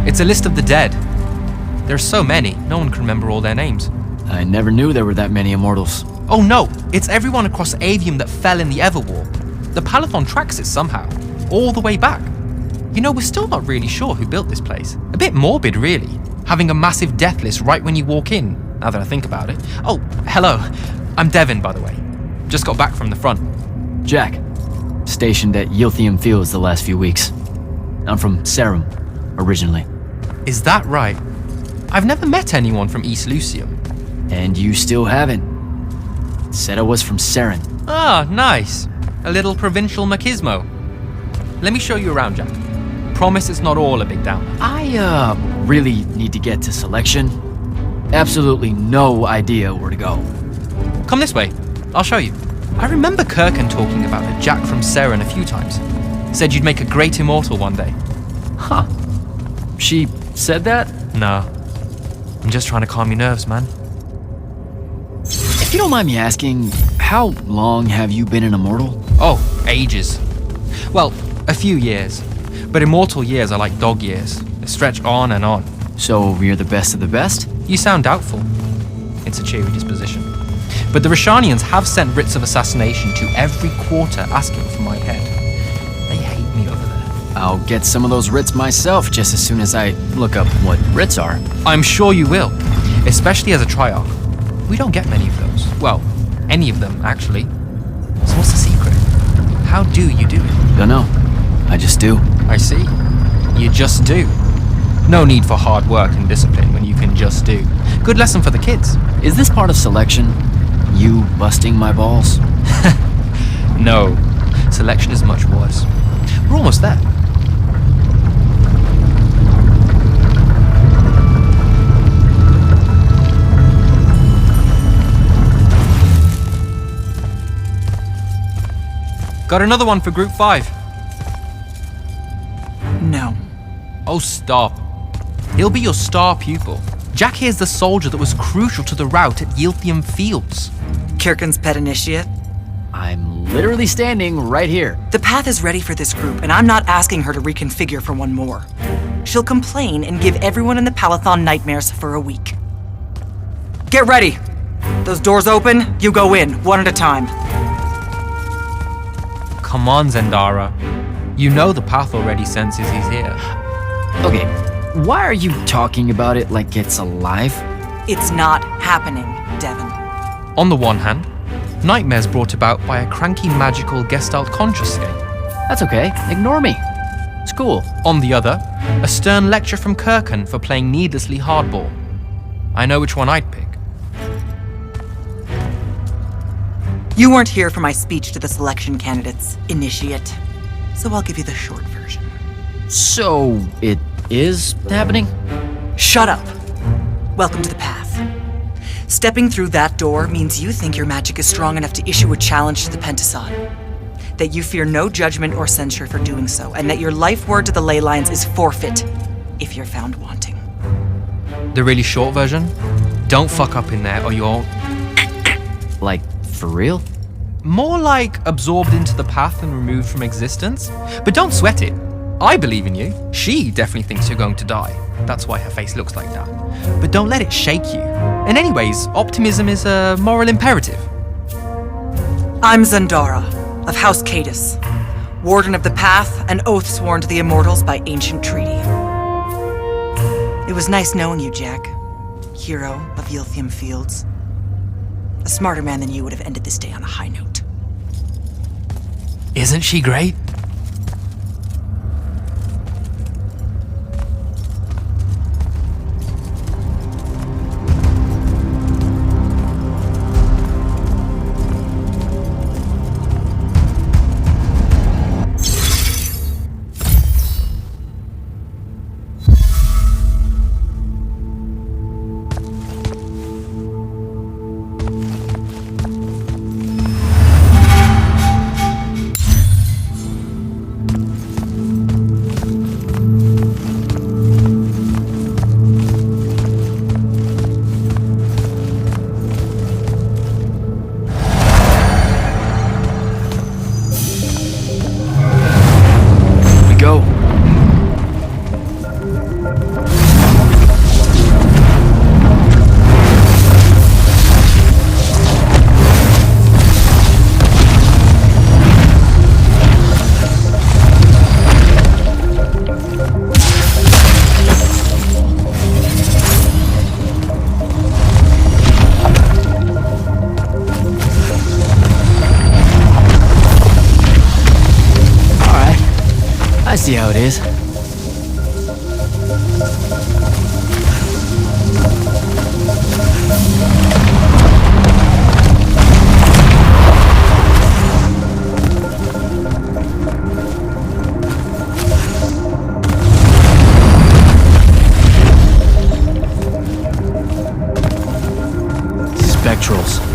It's a list of the dead. There's so many, no one can remember all their names. I never knew there were that many Immortals. Oh no, it's everyone across Aveum that fell in the Everwar. The Palathon tracks it somehow, all the way back. You know, we're still not really sure who built this place. A bit morbid, really, having a massive death list right when you walk in, now that I think about it. Oh, hello. I'm Devin, by the way. Just got back from the front. Jack, stationed at Yilthium Fields the last few weeks. I'm from Serum, originally. Is that right? I've never met anyone from East Lucium. And you still haven't. Said I was from Seren. Ah, nice. A little provincial machismo. Let me show you around, Jack. Promise it's not all a big downer. I, really need to get to selection. Absolutely no idea where to go. Come this way. I'll show you. I remember Kirkin talking about a Jack from Seren a few times. Said you'd make a great immortal one day. Huh. She said that? No. I'm just trying to calm your nerves, man. If you don't mind me asking, how long have you been an immortal? Oh, ages. Well, a few years. But immortal years are like dog years. They stretch on and on. So you're the best of the best? You sound doubtful. It's a cheery disposition. But the Rishanians have sent writs of assassination to every quarter asking for my head. They hate me over there. I'll get some of those writs myself just as soon as I look up what writs are. I'm sure you will, especially as a Triarch. We don't get many of those. Well, any of them, actually. So what's the secret? How do you do it? Don't know. I just do. I see. You just do. No need for hard work and discipline when you can just do. Good lesson for the kids. Is this part of selection? You busting my balls? No. Selection is much worse. We're almost there. Got another one for Group 5. No. Oh, stop. He'll be your star pupil. Jack here's the soldier that was crucial to the rout at Yilthium Fields. Kirkin's pet initiate? I'm literally standing right here. The path is ready for this group, and I'm not asking her to reconfigure for one more. She'll complain and give everyone in the Palathon nightmares for a week. Get ready! Those doors open, you go in, one at a time. Come on, Zendara. You know the path already senses he's here. Okay, why are you talking about it like it's alive? It's not happening, Devin. On the one hand, nightmares brought about by a cranky magical Gestalt conscious scape. That's okay, ignore me. It's cool. On the other, a stern lecture from Kirkin for playing needlessly hardball. I know which one I'd pick. You weren't here for my speech to the selection candidates, initiate. So I'll give you the short version. So, it is happening? Shut up. Welcome to the path. Stepping through that door means you think your magic is strong enough to issue a challenge to the Pentason. That you fear no judgment or censure for doing so, and that your life word to the ley lines is forfeit if you're found wanting. The really short version? Don't fuck up in there or you're... Like, for real? More like absorbed into the path and removed from existence. But don't sweat it. I believe in you. She definitely thinks you're going to die. That's why her face looks like that. But don't let it shake you. And anyways, optimism is a moral imperative. I'm Zendara, of House Cadus, Warden of the Path, and oath sworn to the Immortals by ancient treaty. It was nice knowing you, Jack. Hero of Yilthium Fields. A smarter man than you would have ended this day on a high note. Isn't she great? see how it is. Spectrals.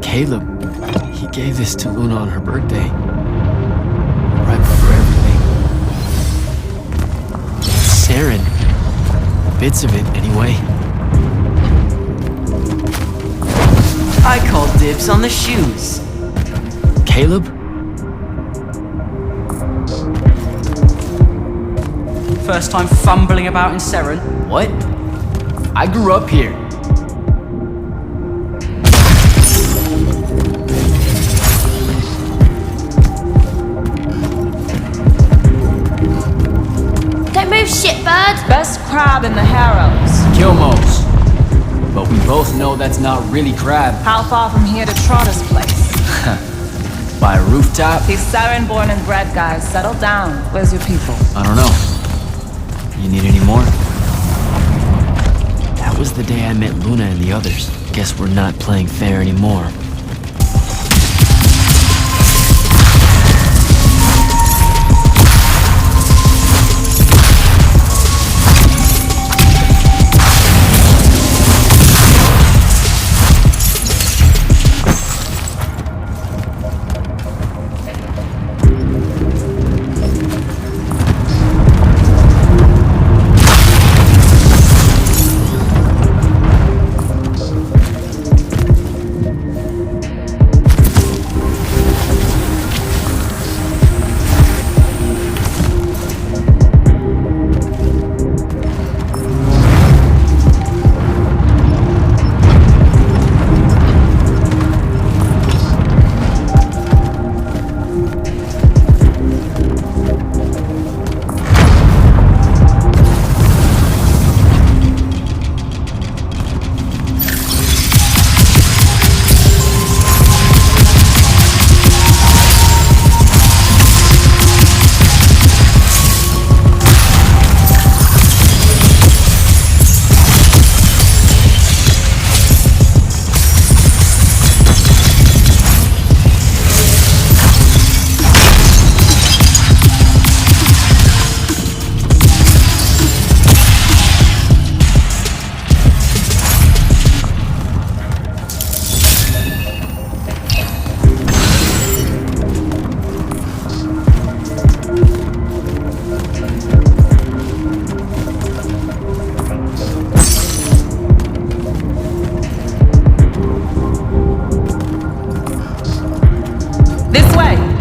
Caleb, he gave this to Luna on her birthday. Right before everything. Saren. Bits of it, anyway. I call dibs on the shoes. Caleb? First time fumbling about in Seren. What? I grew up here. Don't move, shitbird! Best crab in the Harrows. Kilmos. But we both know that's not really crab. How far from here to Trotter's place? By a rooftop? These Saren born and bred guys, settle down. Where's your people? I don't know. You need any more? That was the day I met Luna and the others. Guess we're not playing fair anymore.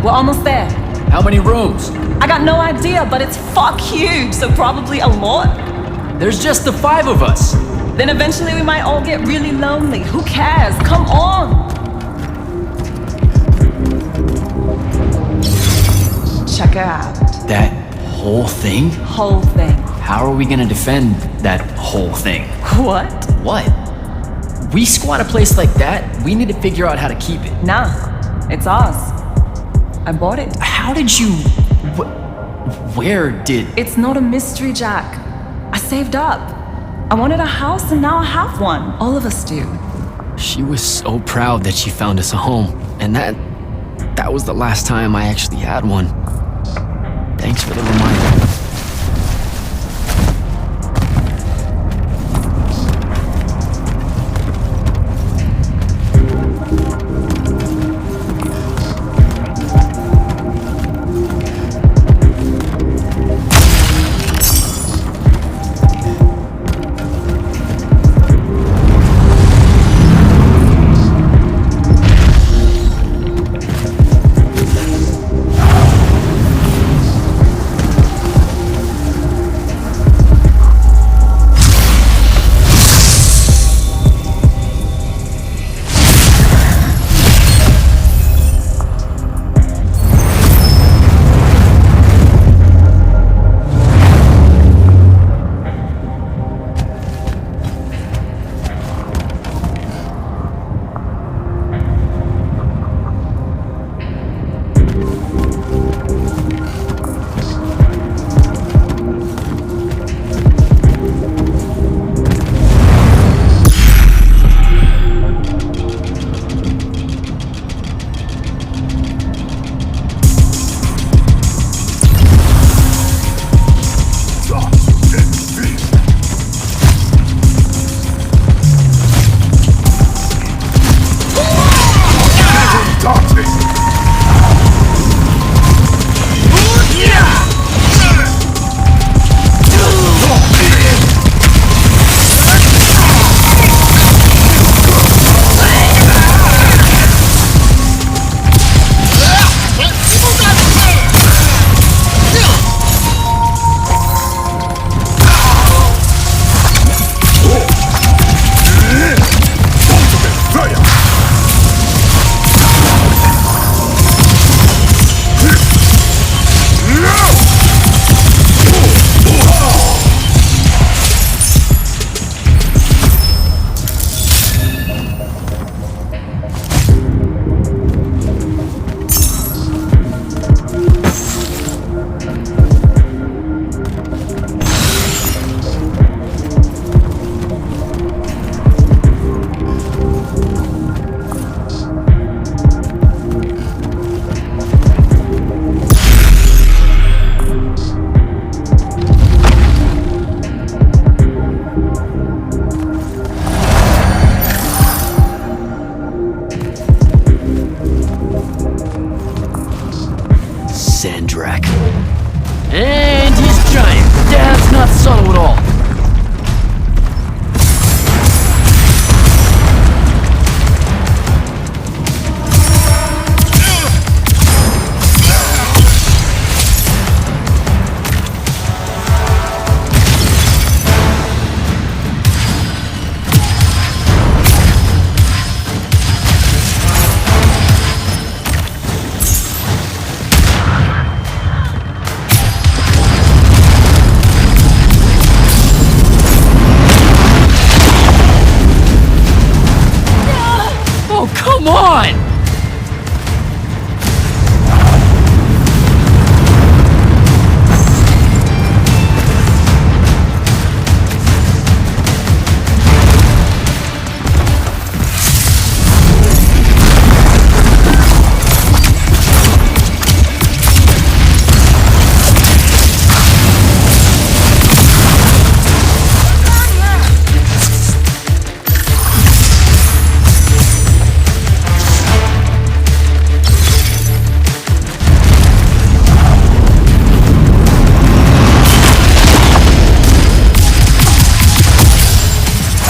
We're almost there. How many rooms? I got no idea, but it's fuck huge, so probably a lot. There's just the 5 of us. Then eventually we might all get really lonely. Who cares? Come on! Check it out. That whole thing? Whole thing. How are we gonna defend that whole thing? What? What? We squat a place like that, we need to figure out how to keep it. Nah, it's ours. I bought it. How did you... Where did... It's not a mystery, Jack. I saved up. I wanted a house and now I have one. All of us do. She was so proud that she found us a home. And that was the last time I actually had one. Thanks for the reminder. And he's giant. That's not subtle at all. Come on!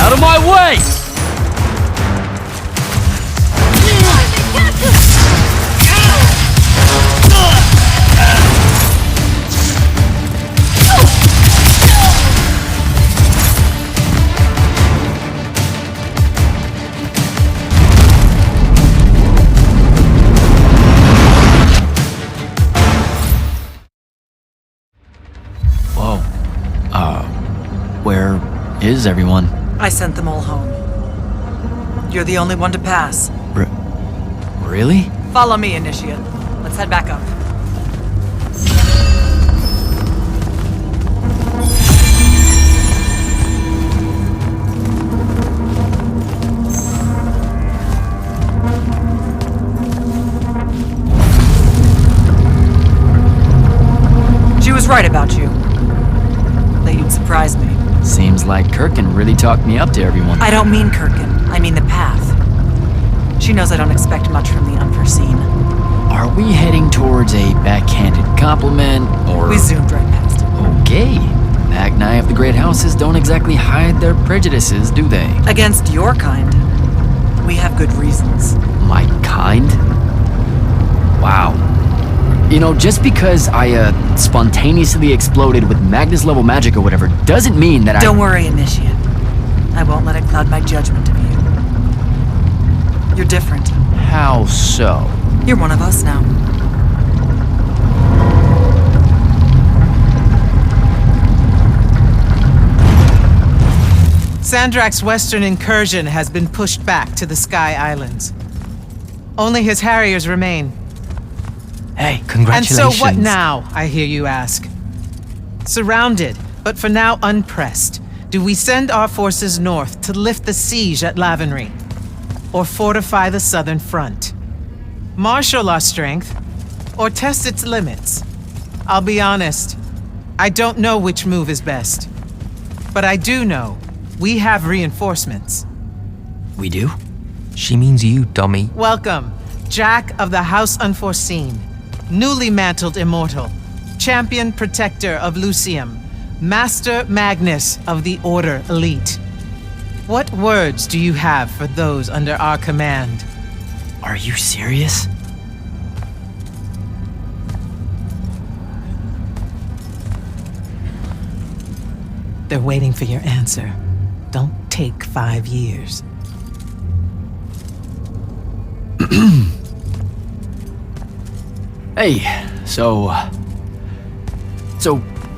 Out of my way! Whoa. Where is everyone? I sent them all home. You're the only one to pass. Really? Follow me, Initiate. Let's head back up. She was right about you. That you'd surprise me. Seems like Kirkin really talked me up to everyone. I don't mean Kirkin. I mean the path. She knows I don't expect much from the unforeseen. Are we heading towards a backhanded compliment, or... We zoomed right past it. Okay. Magni of the Great Houses don't exactly hide their prejudices, do they? Against your kind. We have good reasons. My kind? Wow. You know, just because I, spontaneously exploded with Magnus-level magic or whatever, doesn't mean that Don't worry, Initiate. I won't let it cloud my judgment of you. You're different. How so? You're one of us now. Sandrak's western incursion has been pushed back to the Sky Islands. Only his Harriers remain. Hey, Congratulations. And so what now, I hear you ask? Surrounded, but for now unpressed, do we send our forces north to lift the siege at Lavenry? Or fortify the southern front? Marshal our strength, or test its limits? I'll be honest, I don't know which move is best. But I do know we have reinforcements. We do? She means you, dummy. Welcome Jack of the House Unforeseen, newly mantled Immortal, Champion Protector of Lucium, Master Magnus of the Order Elite. What words do you have for those under our command? Are you serious? They're waiting for your answer. Don't take 5 years. Hey, so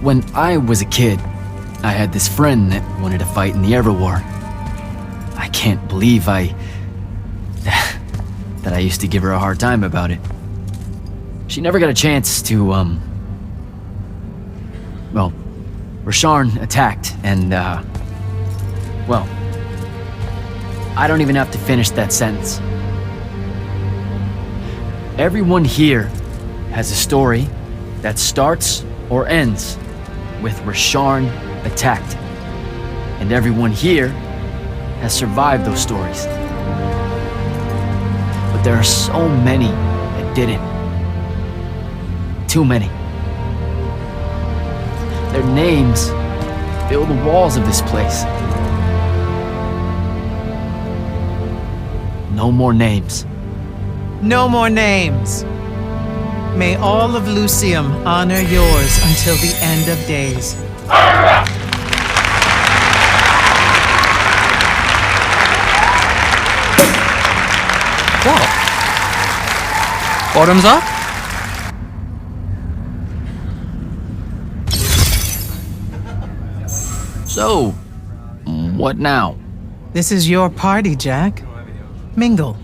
when I was a kid, I had this friend that wanted to fight in the Everwar. I can't believe that I used to give her a hard time about it. She never got a chance to, well, Rasharn attacked and, well, I don't even have to finish that sentence. Everyone here has a story that starts or ends with Rasharn attacked. And everyone here has survived those stories. But there are so many that didn't. Too many. Their names fill the walls of this place. No more names. No more names. May all of Lucium honor yours until the end of days. What? Bottoms up? So, what now? This is your party, Jack. Mingle.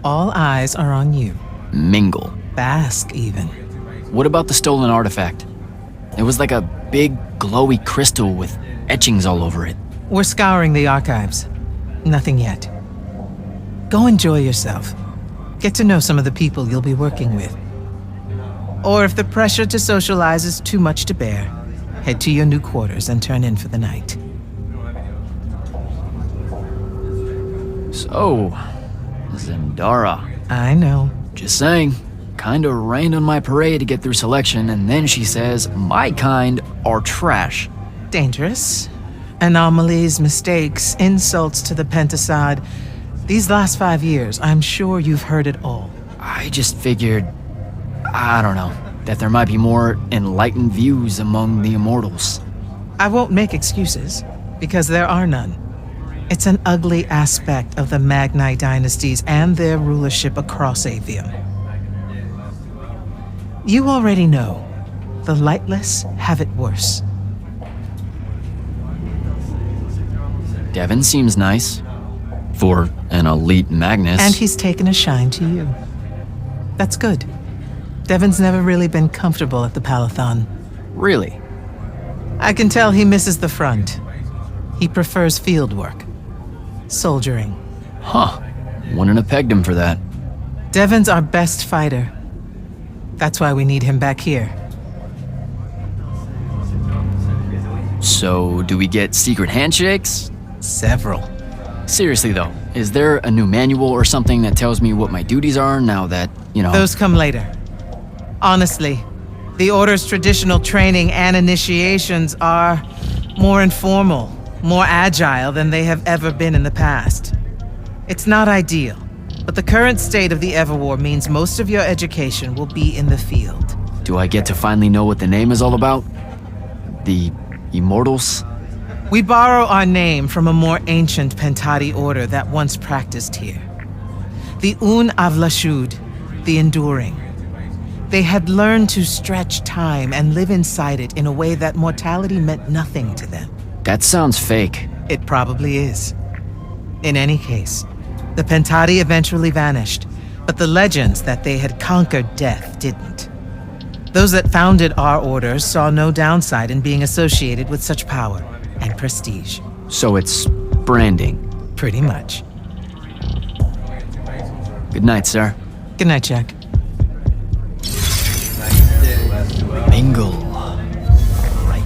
All eyes are on you. Mingle. Bask, even. What about the stolen artifact? It was like a big, glowy crystal with etchings all over it. We're scouring the archives. Nothing yet. Go enjoy yourself. Get to know some of the people you'll be working with. Or if the pressure to socialize is too much to bear, head to your new quarters and turn in for the night. So, Zendara. I know. Just saying. Kinda rained on my parade to get through selection, and then she says my kind are trash. Dangerous. Anomalies, mistakes, insults to the Pentasod. These last 5 years, I'm sure you've heard it all. I just figured, I don't know, that there might be more enlightened views among the Immortals. I won't make excuses, because there are none. It's an ugly aspect of the Magni dynasties and their rulership across Aveum. You already know, the lightless have it worse. Devin seems nice. For an elite Magnus. And he's taken a shine to you. That's good. Devin's never really been comfortable at the Palathon. Really? I can tell he misses the front. He prefers field work. Soldiering. Huh. Wouldn't have pegged him for that. Devin's our best fighter. That's why we need him back here. So, do we get secret handshakes? Several. Seriously though, is there a new manual or something that tells me what my duties are now that, you know... Those come later. Honestly, the Order's traditional training and initiations are more informal, more agile than they have ever been in the past. It's not ideal, but the current state of the Everwar means most of your education will be in the field. Do I get to finally know what the name is all about? The Immortals? We borrow our name from a more ancient Pentati order that once practiced here. The Un Avlashud, the Enduring. They had learned to stretch time and live inside it in a way that mortality meant nothing to them. That sounds fake. It probably is. In any case, the Pentati eventually vanished, but the legends that they had conquered death didn't. Those that founded our order saw no downside in being associated with such power and prestige. So it's branding. Pretty much. Good night, sir. Good night, Jack. Mingle. Right.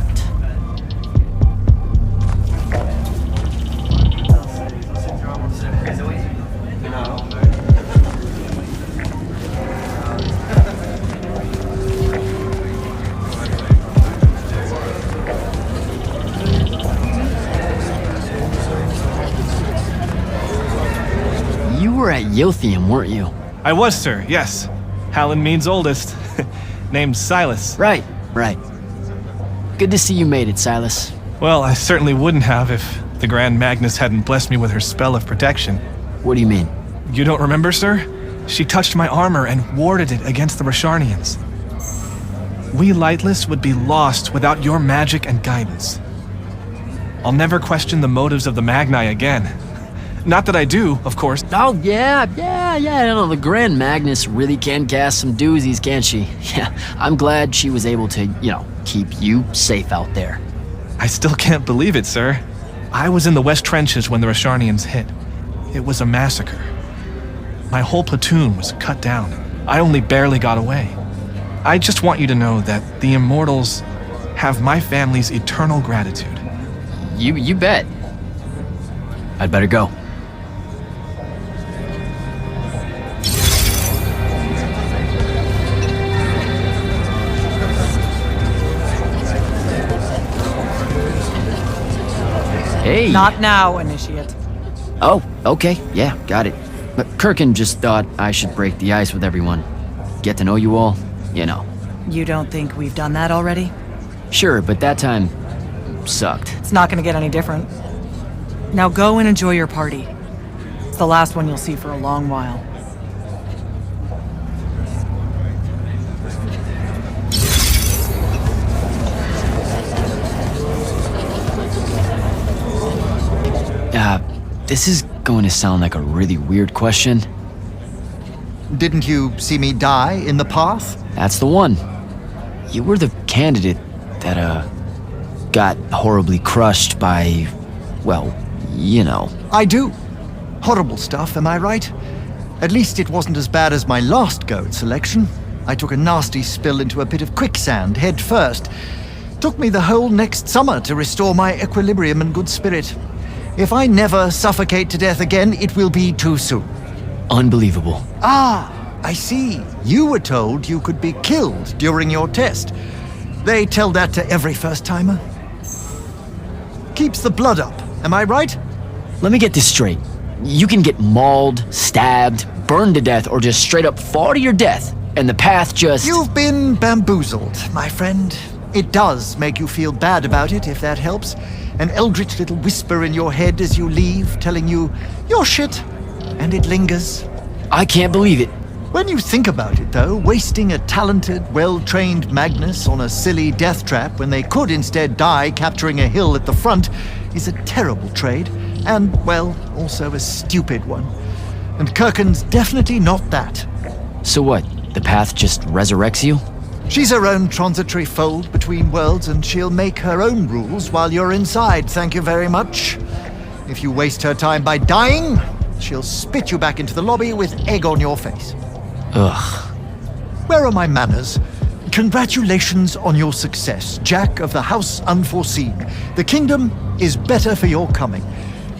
at Yothium, weren't you? I was, sir, yes. Hallen means oldest. Named Silas. Right. Good to see you made it, Silas. Well, I certainly wouldn't have if the Grand Magnus hadn't blessed me with her spell of protection. What do you mean? You don't remember, sir? She touched my armor and warded it against the Rasharnians. We Lightless would be lost without your magic and guidance. I'll never question the motives of the Magni again. Not that I do, of course. Oh, yeah, I know, the Grand Magnus really can cast some doozies, can't she? Yeah, I'm glad she was able to, keep you safe out there. I still can't believe it, sir. I was in the West Trenches when the Rasharnians hit. It was a massacre. My whole platoon was cut down. I only barely got away. I just want you to know that the Immortals have my family's eternal gratitude. You bet. I'd better go. Hey. Not now, Initiate. Oh, okay. Yeah, got it. But Kirkin just thought I should break the ice with everyone. Get to know you all, You don't think we've done that already? Sure, but that time sucked. It's not gonna get any different. Now go and enjoy your party. It's the last one you'll see for a long while. This is going to sound like a really weird question. Didn't you see me die in the path? That's the one. You were the candidate that, got horribly crushed by, well, I do. Horrible stuff, am I right? At least it wasn't as bad as my last go at selection. I took a nasty spill into a pit of quicksand head first. Took me the whole next summer to restore my equilibrium and good spirit. If I never suffocate to death again, it will be too soon. Unbelievable. Ah, I see. You were told you could be killed during your test. They tell that to every first-timer. Keeps the blood up, am I right? Let me get this straight. You can get mauled, stabbed, burned to death, or just straight up fall to your death, and the path just... You've been bamboozled, my friend. It does make you feel bad about it, if that helps. An eldritch little whisper in your head as you leave, telling you, you're shit, and it lingers. I can't believe it. When you think about it, though, wasting a talented, well-trained Magnus on a silly death trap when they could instead die capturing a hill at the front is a terrible trade, and, well, also a stupid one. And Kirkin's definitely not that. So what, the path just resurrects you? She's her own transitory fold between worlds, and she'll make her own rules while you're inside, thank you very much. If you waste her time by dying, she'll spit you back into the lobby with egg on your face. Ugh. Where are my manners? Congratulations on your success, Jack of the House Unforeseen. The kingdom is better for your coming.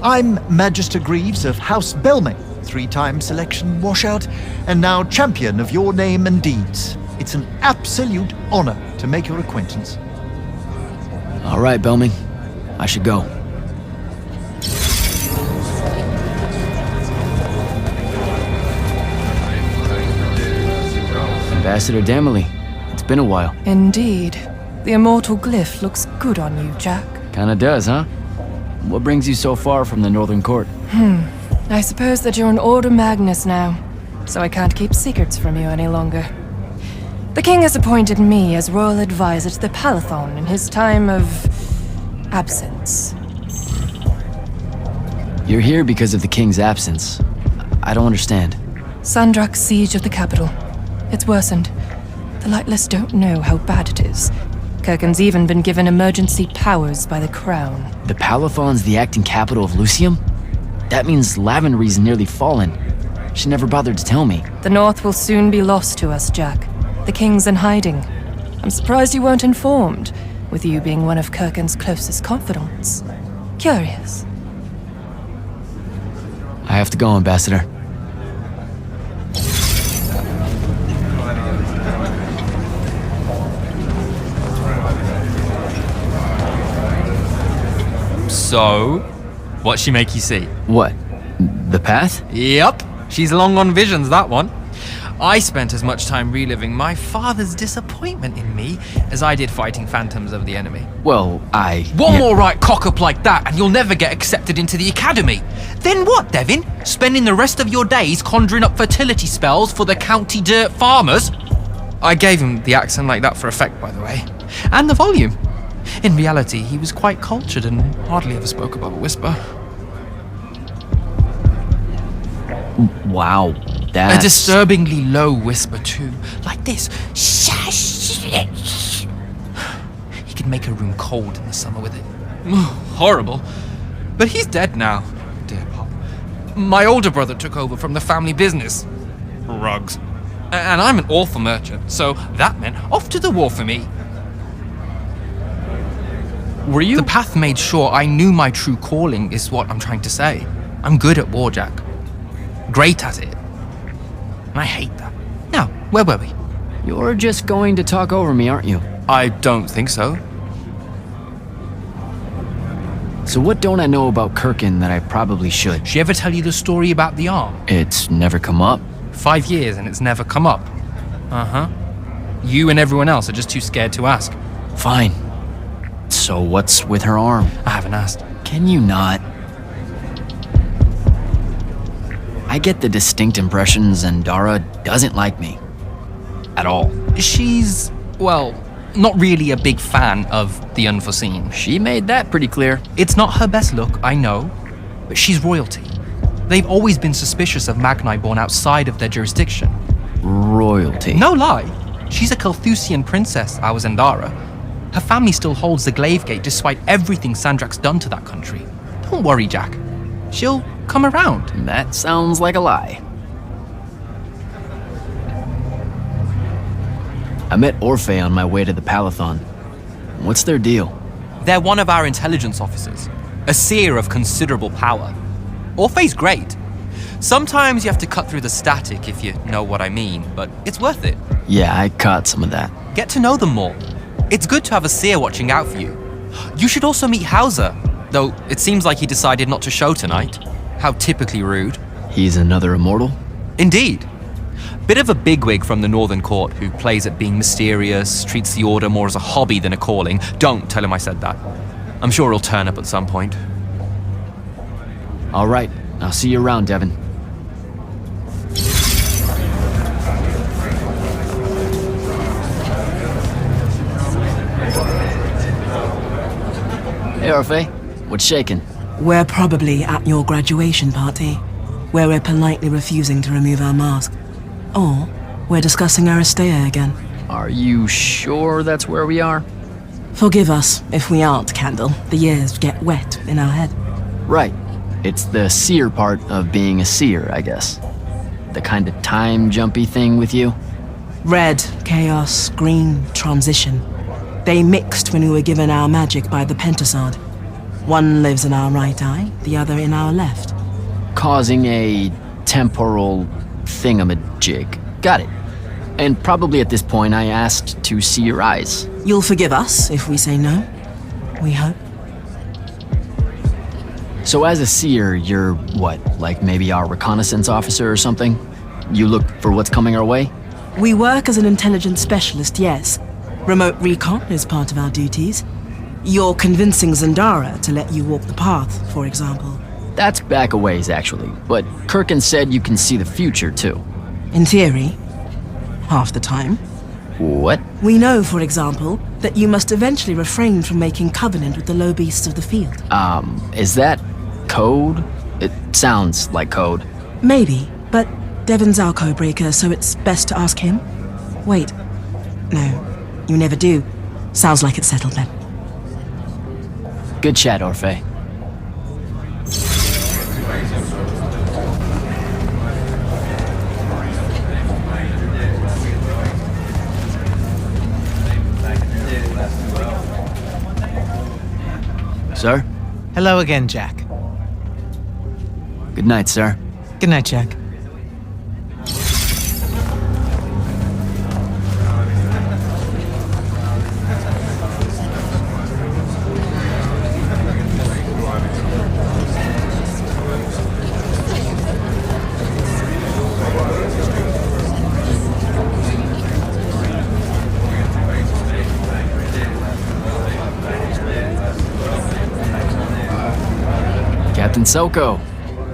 I'm Magister Greaves of House Belming, 3-time selection washout, and now champion of your name and deeds. It's an absolute honor to make your acquaintance. All right, Belming. I should go. Ambassador Damley, it's been a while. Indeed. The immortal glyph looks good on you, Jack. Kinda does, huh? What brings you so far from the Northern Court? I suppose that you're an Order Magnus now, so I can't keep secrets from you any longer. The king has appointed me as royal advisor to the Palathon in his time of absence. You're here because of the king's absence. I don't understand. Sandrak's siege of the capital. It's worsened. The Lightless don't know how bad it is. Kirkin's even been given emergency powers by the crown. The Palathon's the acting capital of Lucium? That means Lavenry's nearly fallen. She never bothered to tell me. The North will soon be lost to us, Jack. The king's in hiding. I'm surprised you weren't informed, with you being one of Kirkin's closest confidants. Curious. I have to go, Ambassador. So, what'd she make you see? What? The path? Yep. She's long on visions, that one. I spent as much time reliving my father's disappointment in me as I did fighting phantoms of the enemy. Well, One more right cock-up like that and you'll never get accepted into the academy. Then what, Devin? Spending the rest of your days conjuring up fertility spells for the county dirt farmers? I gave him the accent like that for effect, by the way. And the volume. In reality, he was quite cultured and hardly ever spoke above a whisper. Wow, that's... A disturbingly low whisper too, like this. He could make a room cold in the summer with it. Horrible. But he's dead now, dear Pop. My older brother took over from the family business. Rugs. And I'm an awful merchant, so that meant off to the war for me. Were you? The path made sure I knew my true calling is what I'm trying to say. I'm good at war, Jack. Great at it. And I hate that. Now, where were we? You're just going to talk over me, aren't you? I don't think so. So what don't I know about Kirkin that I probably should? She ever tell you the story about the arm? It's never come up. 5 years and it's never come up. Uh-huh. You and everyone else are just too scared to ask. Fine. So what's with her arm? I haven't asked. Can you not? I get the distinct impression Zendara doesn't like me. At all. She's, well, not really a big fan of the unforeseen. She made that pretty clear. It's not her best look, I know, but she's royalty. They've always been suspicious of Magni born outside of their jurisdiction. Royalty? No lie. She's a Carthusian princess, our Zendara. Her family still holds the Glaive Gate despite everything Sandrak's done to that country. Don't worry, Jack. She'll come around. That sounds like a lie. I met Orphe on my way to the Palathon. What's their deal? They're one of our intelligence officers, a seer of considerable power. Orphe's great. Sometimes you have to cut through the static if you know what I mean, but it's worth it. Yeah, I caught some of that. Get to know them more. It's good to have a seer watching out for you. You should also meet Hauser, though it seems like he decided not to show tonight. How typically rude. He's another immortal? Indeed. Bit of a bigwig from the Northern Court who plays at being mysterious, treats the Order more as a hobby than a calling. Don't tell him I said that. I'm sure he'll turn up at some point. All right, I'll see you around, Devin. Hey, Orphe. What's shaking? We're probably at your graduation party, where we're politely refusing to remove our mask. Or we're discussing Aristea again. Are you sure that's where we are? Forgive us if we aren't, Candle. The years get wet in our head. Right. It's the seer part of being a seer, I guess. The kind of time-jumpy thing with you? Red, chaos, green, transition. They mixed when we were given our magic by the Pentasod. One lives in our right eye, the other in our left. Causing a temporal thingamajig. Got it. And probably at this point I asked to see your eyes. You'll forgive us if we say no. We hope. So as a seer, you're what, like maybe our reconnaissance officer or something? You look for what's coming our way? We work as an intelligence specialist, yes. Remote recon is part of our duties. You're convincing Zendara to let you walk the path, for example. That's back a ways, actually. But Kirkin said you can see the future, too. In theory. Half the time. What? We know, for example, that you must eventually refrain from making covenant with the low beasts of the field. Is that code? It sounds like code. Maybe, but Devin's our codebreaker, so it's best to ask him. Wait. No, you never do. Sounds like it's settled then. Good chat, Orphe. Sir? Hello again, Jack. Good night, sir. Good night, Jack. and Soko.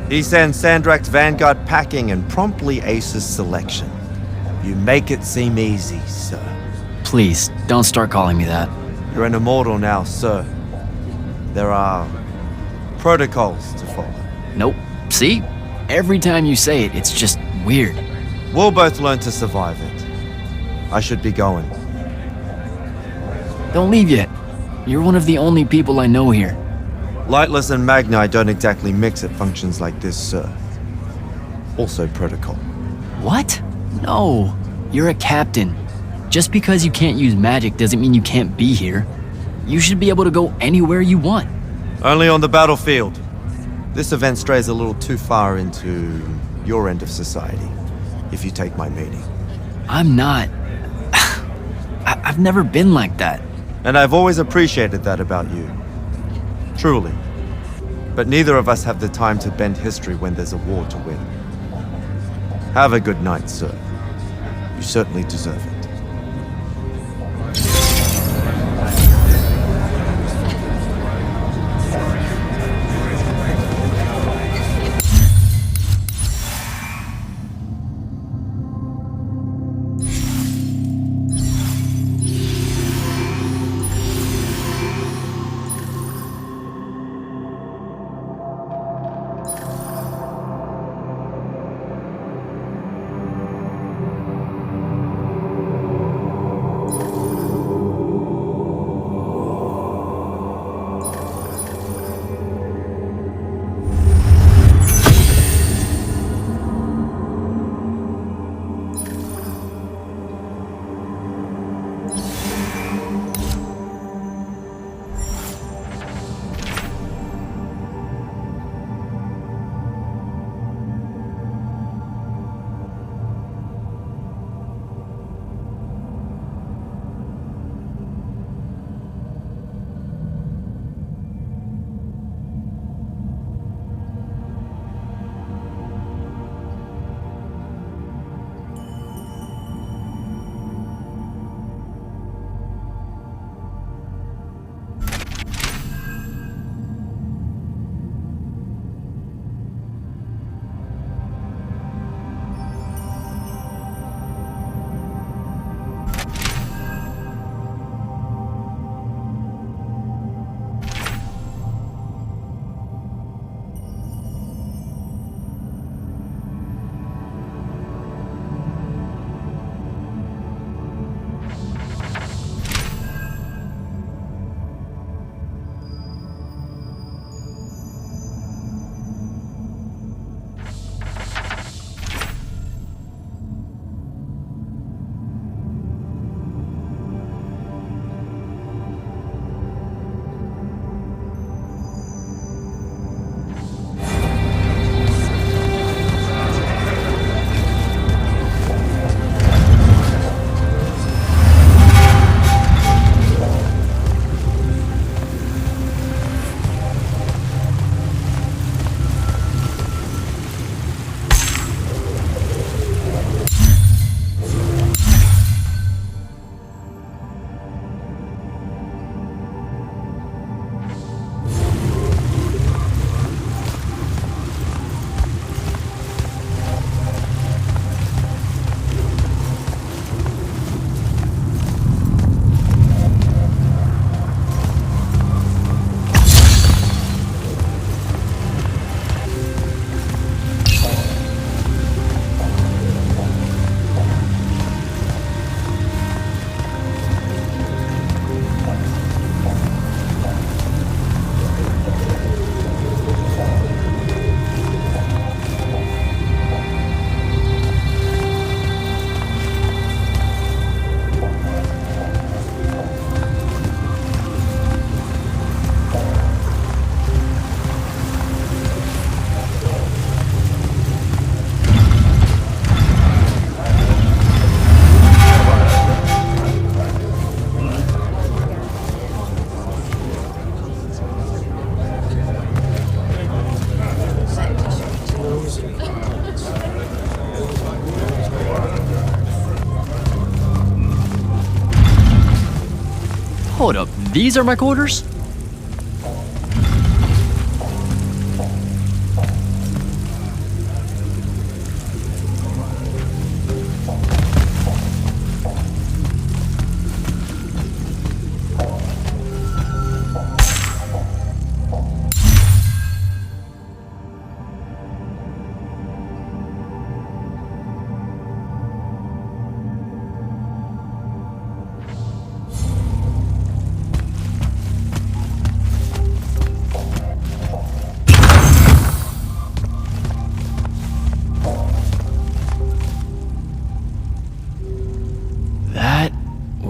He sends Sandrak's Vanguard packing and promptly aces selection. You make it seem easy, sir. Please, don't start calling me that. You're an immortal now, sir. There are protocols to follow. Nope. See? Every time you say it, it's just weird. We'll both learn to survive it. I should be going. Don't leave yet. You're one of the only people I know here. Lightless and Magni don't exactly mix at functions like this, sir. Also protocol. What? No. You're a captain. Just because you can't use magic doesn't mean you can't be here. You should be able to go anywhere you want. Only on the battlefield. This event strays a little too far into your end of society, if you take my meaning. I'm not. I've never been like that. And I've always appreciated that about you. Truly. But neither of us have the time to bend history when there's a war to win. Have a good night, sir. You certainly deserve it. Hold up, these are my quarters?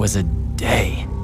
was a day.